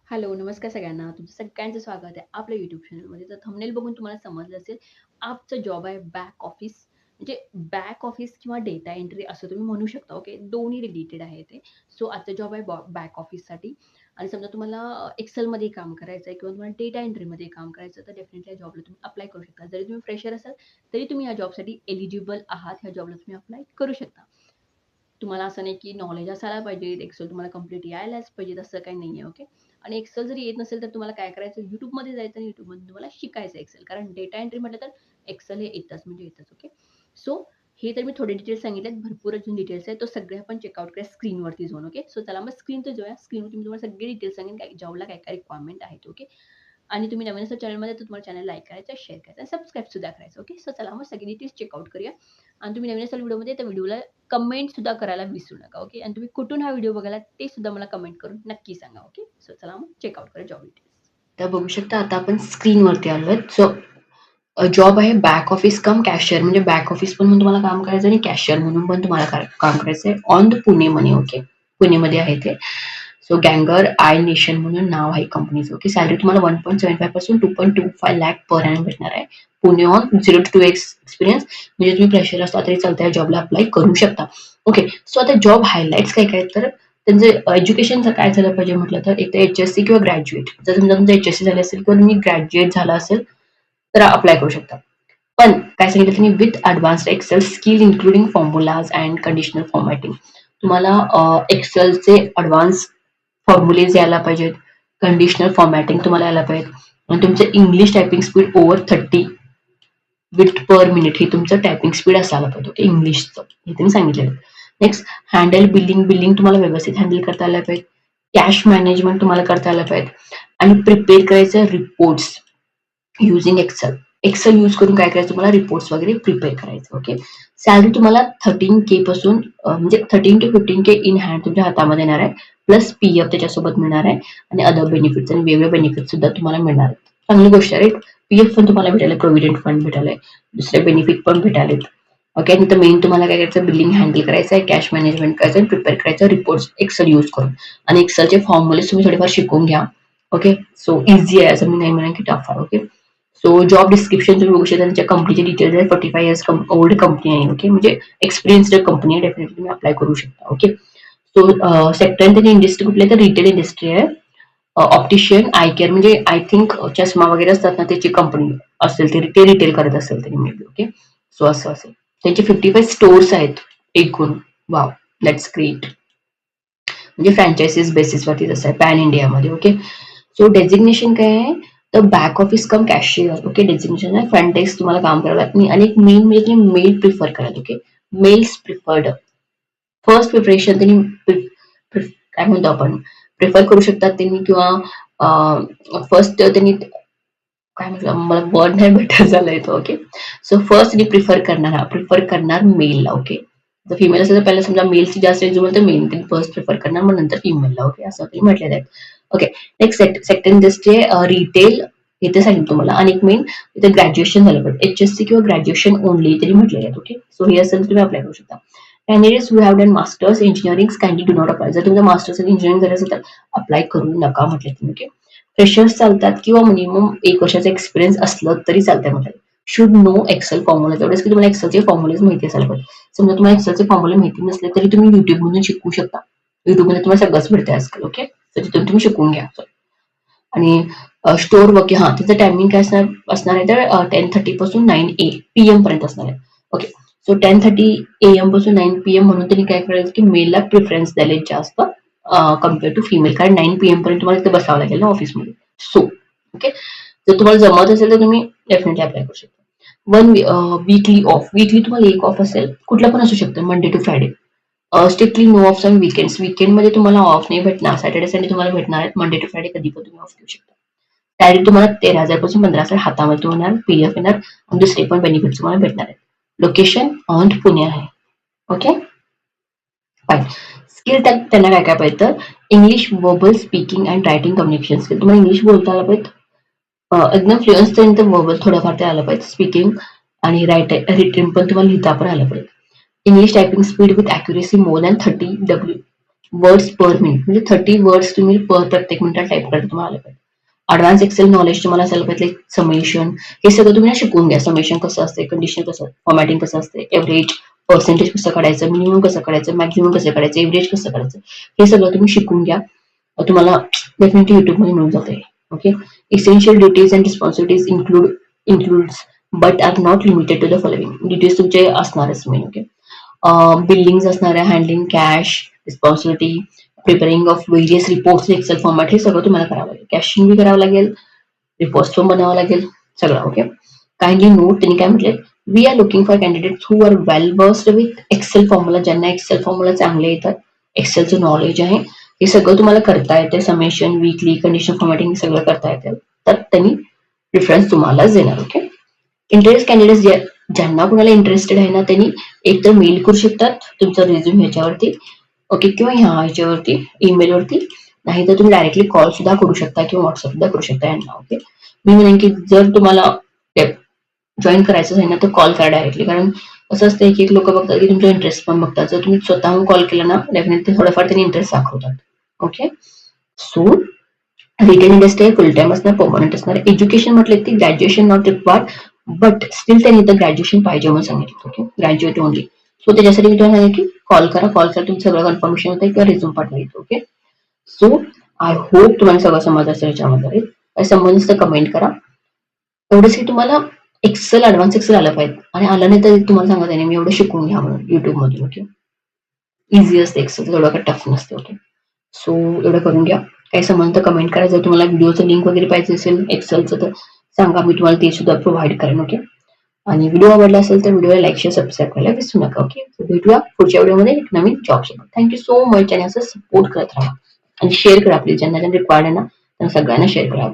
Hello, नमस्कार सगळ्यांना. तुमचं सगळ्यांचं स्वागत आहे आपल्या YouTube चॅनलमध्ये. तर थंबनेल बघून तुम्हाला समजलं असेल, आजचा जॉब आहे बॅक ऑफिस. म्हणजे बॅक ऑफिस किंवा डेटा एंट्री असं तुम्ही म्हणू शकता. ओके. दोन्ही रिलेटेड आहे ते. सो आजचा जॉब आहे बॅक ऑफिससाठी आणि समजा तुम्हाला एक्सेलमध्ये काम करायचं आहे किंवा तुम्हाला डेटा एंट्रीमध्ये काम करायचं तर डेफिनेटली या जॉबला तुम्ही अप्लाय करू शकता. जरी तुम्ही फ्रेशर असाल, तरी तुम्ही या जॉबसाठी एलिजिबल आहात. ह्या जॉबला तुम्ही अप्लाय करू शकता. तुम्हाला असं नाही की नॉलेज असायला पाहिजे, एक्सेल तुम्हाला कंप्लीट यायलाच पाहिजे, तसं काही नाहीये. ओके. आणि एक्सेल जरी येत नसेल, तर तुम्हाला काय करायचं YouTubeमध्ये जायचं आणि YouTubeमधून तुम्हाला शिकायचं एक्सेल. कारण डेटा एंट्री म्हटलं तर एक्सेल हे येतच म्हणजे येतच. ओके. सो हे तर मी थोडे डिटेल्स सांगितलेत. भरपूर अजून डिटेल्स आहेत. तो सगळे आपण चेकआउट करूया स्क्रीनवरती जाऊन. ओके. सो चला मग स्क्रीनवर जाऊया. स्क्रीनवर तुम्हाला सगळे डिटेल्स सांगेन काय जॉबला काय-काय रिक्वायरमेंट आहेत. ओके. आणि तुम्ही नवीन असाल चॅनलमध्ये तर तुम्हाला चॅनल लाईक करायचं, शेअर करायचं आणि सबस्क्राईब सुद्धा करायचं. ओके. सो चला मग सगळे डिटेल्स चेकआउट करूया. आणि तुम्ही नवीन असाल व्हिडिओमध्ये तर व्हिडिओला कमेंट सुद्धा करायला विसरू नका. ओके. आणि तुम्ही कुठून हा व्हिडिओ बघायला ते सुद्धा मला कमेंट करून नक्की सांगा. ओके. सो चला मग चेकआउट करा जॉब डिटेल्स. तर बघू शकता आता आपण स्क्रीनवरती आलोय. सो जॉब आहे बॅक ऑफिस कम कॅशियर म्हणजे बॅक ऑफिस पण म्हणून तुम्हाला काम करायचं आणि कॅशियर म्हणून पण तुम्हाला काम करायचंय on the Pune money. Okay. पुणेमध्ये आहे ते. सो गँगर आय नेशन म्हणून नाव आहे कंपनीचं. ओके. सॅलरी तुम्हाला 1.75 पासून 2.25 लाख पर ॲनम भेटणार आहे. पुणे ऑन 0 to 2 एक्सपिरियन्स म्हणजे तुम्ही फ्रेशर असता तरी चालतं या जॉबला अप्लाय करू शकता. ओके. सो आता जॉब हायलाइट्स काय काय तर त्यांचं एज्युकेशनचं काय झालं पाहिजे म्हटलं तर एक तर HSC किंवा ग्रॅज्युएट. जर समजा तुमचं HSC झालं असेल किंवा तुम्ही ग्रॅज्युएट झाला असेल तर अप्लाय करू शकता. पण काय सांगितलं त्यांनी with advanced Excel skill including formulas and conditional formatting. तुम्हाला एक्सेलचे ॲडव्हान्स फॉर्म्युलेज यायला पाहिजेत. कंडिशनल फॉर्मॅटिंग तुम्हाला यायला पाहिजे आणि तुमचं English typing speed over 30 bit per minute हे तुमचं टायपिंग स्पीड असायला पाहिजे. ओके. इंग्लिशचं हे त्यांनी सांगितलेलं. नेक्स्ट हँडल बिलिंग तुम्हाला व्यवस्थित हँडल करता आलं पाहिजे. कॅश मॅनेजमेंट तुम्हाला करता आलं पाहिजे आणि प्रिपेअर करायचं reports using Excel. Excel use करून काय करायचं तुम्हाला रिपोर्ट्स वगैरे प्रिपेअर करायचं. ओके. सॅलरी तुम्हाला 13K पासून म्हणजे 13 to 15K इन हँड तुमच्या हातामध्ये येणार आहे. प्लस PF त्याच्यासोबत मिळणार आहे आणि अदर बेनिफिट्स आणि वेगवेगळे बेनिफिट सुद्धा तुम्हाला मिळणार आहेत. चांगली गोष्ट आहे. PF पण तुम्हाला भेटायला, प्रोव्हिडंट फंड भेटायला, दुसरे बेनिफिट पण भेटायलेत. ओके. आणि तर मेन तुम्हाला काय करायचं बिलिंग हँडल करायचं आहे, कॅश मॅनेजमेंट करायचं आणि प्रिपेअर करायचं रिपोर्ट्स एक्सेल यूज करून आणि एक्सेलचे फॉर्म्युले तुम्ही थोडेफार शिकून घ्या. ओके. सो इझी आहे असं मी नाही म्हणेन की टफ आहे. ओके. सो जॉब डिस्क्रिप्शन तुम्ही बघू शकता त्यांच्या कंपनीचे डिटेल्स आहेत. 45 इयर्स ओल्ड कंपनी आहे. ओके. म्हणजे एक्सपिरियन्स्ड कंपनी आहे. डेफिनेटली तुम्ही अप्लाय करू शकता. ओके. सो सेक्टर त्यांची इंडस्ट्री कुठली आहे तर रिटेल इंडस्ट्री आहे. ऑप्टिशियन आय केअर म्हणजे आय थिंक चष्मा वगैरे असतात ना त्याची कंपनी असेल ते रिटेल करत असेल तरी मे बी. ओके. सो असं असेल. त्यांचे 55 स्टोर्स आहेत एकूण. Wow, that's great. म्हणजे फ्रँचायझीस बेसिसवरती असं आहे पॅन इंडियामध्ये. ओके. सो डेझिग्नेशन काय आहे तर back office cum cashier. Okay. Designation आहे फ्रंट डेस्क तुम्हाला काम करावं लागतं आणि एक मेन म्हणजे तुम्ही मेल प्रिफर कराल. Okay. Males preferred first preparation त्यांनी काय म्हणतो आपण प्रिफर करू शकतात त्यांनी किंवा फर्स्ट त्यांनी काय म्हटलं मला वर्ड नाही भेटत झालाय तो. ओके. सो फर्स्ट त्यांनी प्रिफर करणार मेलला. ओके. जर फिमेल असेल तर पहिला समजा मेलची जास्त एलिजिबल तर मेल त्यांनी फर्स्ट प्रिफर करणार मग नंतर फिमेलला. ओके. असं त्यांनी म्हटलेलं आहे. Okay. Next second industry retail इथे सांगितलं तुम्हाला आणि एक मेन इथे ग्रॅज्युएशन झालं पाहिजे. HSC किंवा ग्रॅज्युएशन ओनली तरी म्हटलेलं आहे. ओके. सो हे असेल तुम्ही अप्लाय करू शकता. Candidates who have done masters engineering kindly do not apply. जर तुमचं मास्टर्स इंजिनिअरिंग झालं असेल तर अप्लाय करू नका म्हटले तुम्ही. ओके. फ्रेशर्स चालतात किंवा मिनिमम 1 वर्षाचा एक्सपिरियन्स असलं तरी चालतंय म्हटलं. शुड नो एक्सेल फॉर्म्युला तेवढेच की तुम्हाला एक्सेलचे फॉर्म्युलेज माहिती असायला पाहिजे. समजा तुम्हाला एक्सेलचे फॉर्म्युले माहिती नसले तरी तुम्ही YouTube मधून शिकू शकता. YouTube मध्ये तुम्हाला सगळंच भेटतंय आजकाल. ओके. तर तिथून तुम्ही शिकून घ्या. आणि स्टोअर वर्क हां त्याचं टायमिंग काय असणार आहे तर 10:30 पासून 9 PM पर्यंत असणार आहे. ओके. सो 10:30 AM पासून 9 PM म्हणून त्यांनी काय करायचं की मेलला प्रिफरन्स द्यायला जास्त कम्पेअर टू फिमेल कारण 9 PM पर्यंत तुम्हाला तिथे बसावं लागेल ना ऑफिसमध्ये. So okay. जर तुम्हाला जमत असेल तर तुम्ही डेफिनेटली अप्लाय करू शकता. Weekly off. वीकली तुम्हाला एक ऑफ असेल कुठलं पण असू शकतं Monday to Friday. Strictly no off on weekends. वीकेंडमध्ये तुम्हाला ऑफ नाही भेटणार. सॅटर्डे संडे तुम्हाला भेटणार आहेत. मंडे टू फ्रायडे कधी पण तुम्ही ऑफ घेऊ शकता. डायरेक्ट तुम्हाला 13,000 पासून 15,000 हातामध्ये होणार. PF येणार आणि दुसरे पण बेनिफिट तुम्हाला भेटणार आहेत. लोकेशन ऑन पुणे आहे. ओके. फाईन. स्किल त्यांना काय काय पाहिजे तर English verbal speaking and writing communication skill. तुम्हाला इंग्लिश बोलता आलं पाहिजे. एकदम फ्लुएन्स त्यांनी वर्बल थोडंफार ते आलं पाहिजे. स्पीकिंग आणि रिटिंग पण तुम्हाला लिहिता पण आलं पाहिजे. English typing speed with accuracy more than 30 words per minute, म्हणजे 30 वर्ड्स तुम्ही प्रत्येक मिनिटात टाईप करता तुम्हाला आलं पाहिजे. ॲडव्हान्स एक्सेल नॉलेज तुम्हाला असायला पाहिजे, समेशन हे सगळं तुम्ही ना शिकून घ्या. समेशन कसं असते, कंडिशन कसं, फॉर्मॅटिंग कसं असते, एव्हरेज, पर्सेंटेज कसं काढायचं, मिनिमम कसं काढायचं, मॅक्झिमम कसं काढायचं, एव्हरेज कसं काढायचं, हे सगळं तुम्ही शिकून घ्या. तुम्हाला डेफिनेटली युट्यूबमध्ये मिळून जाते. Okay. Essential duties and responsibilities includes but are not limited to the following. Details तुमचे असणारच मेन. ओके. बिल्डिंग असणार आहे, handling cash, responsibility, preparing of various reports Excel format, हे सगळं तुम्हाला करावं लागेल. कॅशिंग बी करावं लागेल, रिपोर्ट्स पण बनावं लागेल, सगळं. ओके. काइंडली नोट, त्यांनी काय म्हटले, we are looking for candidates who are well versed with Excel formula, ज्यांना एक्सेल फॉर्म्युला चांगले येतात, एक्सेलचं नॉलेज आहे, हे सगळं तुम्हाला करता येते. समेशन, वीकली, कंडिशन फॉर्मॅटिंग सगळं करता येते, तर त्यांनी प्रिफरन्स तुम्हालाच देणार. ओके. इंटरेस्ट कॅन्डिडेट्स ज्यांना कुणाला इंटरेस्टेड आहे ना, त्यांनी एक तर मेल करू शकतात तुमचा रिझ्यूम ह्याच्यावरती. ओके. किंवा ह्याच्यावरती ईमेलवरती, नाही तर तुम्ही डायरेक्टली कॉल सुद्धा करू शकता किंवा व्हॉट्सअप सुद्धा करू शकता यांना. ओके. मी म्हणेन की जर तुम्हाला जॉईन करायचं आहे ना, तर कॉल करा डायरेक्टली. कारण असं असतं की एक लोक बघतात की तुमचा इंटरेस्ट पण बघतात. जर तुम्ही स्वतःहून कॉल केला ना, डेफिनेटली थोडंफार त्यांनी इंटरेस्ट दाखवतात. ओके. सो रिटेल इंडस्ट्री फुल टाइम असणार, परमनंट असणार. एज्युकेशन म्हटलं की graduation not required, but still त्यांनी इथं ग्रॅज्युएशन पाहिजे म्हणून सांगितलं. ओके. Graduate only. सो त्याच्यासाठी मी तुम्हाला सांगितलं की कॉल करा, तुम्ही सगळं कन्फर्मेशन होतं किंवा रिझ्यूम पाठवा. ओके. सो आय होप तुम्हाला सगळं समजलं असेल याच्यामध्ये. काही समजलं तर कमेंट करा. एवढंच की तुम्हाला एक्सेल, ॲडव्हान्स एक्सेल आलं पाहिजे, आणि आलं नाही तर तुम्हाला सांगत आहे मी एवढं शिकून घ्या म्हणून युट्यूबमधून. ओके. इझी असते एक्सेल, एवढं काही टफ नसते. ओके. सो एवढं करून घ्या. काही समजलं तर कमेंट करा. जर तुम्हाला व्हिडिओचं लिंक वगैरे पाहिजे असेल एक्सेलचं तर सांगा, मी तुम्हाला ते सुद्धा प्रोव्हाइड करेन. ओके. आणि व्हिडिओ आवडला असेल तर व्हिडिओला लाईक, शेअर, सबस्क्राईब करायला विसरू नका. ओके. भेटूया पुढच्या व्हिडिओमध्ये एक नवीन जॉब सोबत. थँक्यू सो मच, आणि असं सपोर्ट करत राहा आणि शेअर करा. प्लीज ज्यांना ज्यांना रिक्वायर्ड आहे ना, त्यांना सगळ्यांना शेअर करा.